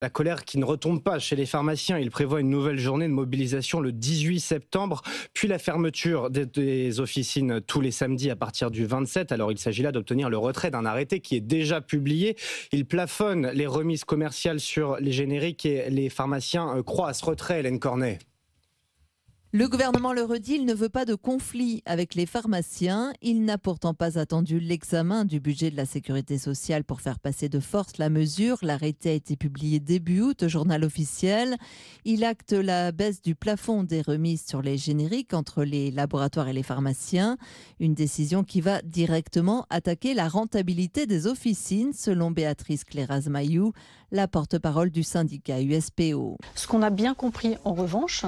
La colère qui ne retombe pas chez les pharmaciens. Il prévoit une nouvelle journée de mobilisation le 18 septembre, puis la fermeture des officines tous les samedis à partir du 27. Alors il s'agit là d'obtenir le retrait d'un arrêté qui est déjà publié. Il plafonne les remises commerciales sur les génériques et les pharmaciens croient à ce retrait, Hélène Cornet. Le gouvernement le redit, il ne veut pas de conflit avec les pharmaciens. Il n'a pourtant pas attendu l'examen du budget de la sécurité sociale pour faire passer de force la mesure. L'arrêté a été publié début août au journal officiel. Il acte la baisse du plafond des remises sur les génériques entre les laboratoires et les pharmaciens. Une décision qui va directement attaquer la rentabilité des officines, selon Béatrice Cléraz-Mailloux, la porte-parole du syndicat USPO. Ce qu'on a bien compris en revanche,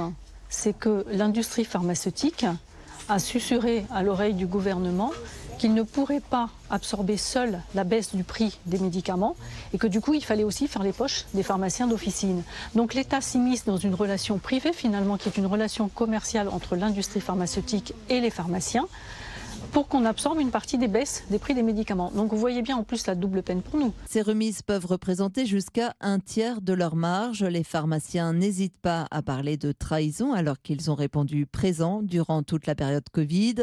c'est que l'industrie pharmaceutique a susurré à l'oreille du gouvernement qu'il ne pourrait pas absorber seul la baisse du prix des médicaments et que du coup il fallait aussi faire les poches des pharmaciens d'officine. Donc l'État s'immisce dans une relation privée finalement qui est une relation commerciale entre l'industrie pharmaceutique et les pharmaciens pour qu'on absorbe une partie des baisses des prix des médicaments. Donc vous voyez bien en plus la double peine pour nous. Ces remises peuvent représenter jusqu'à un tiers de leur marge. Les pharmaciens n'hésitent pas à parler de trahison alors qu'ils ont répondu présents durant toute la période Covid.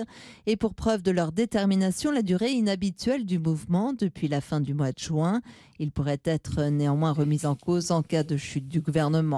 Et pour preuve de leur détermination, la durée inhabituelle du mouvement depuis la fin du mois de juin, il pourrait être néanmoins remis en cause en cas de chute du gouvernement.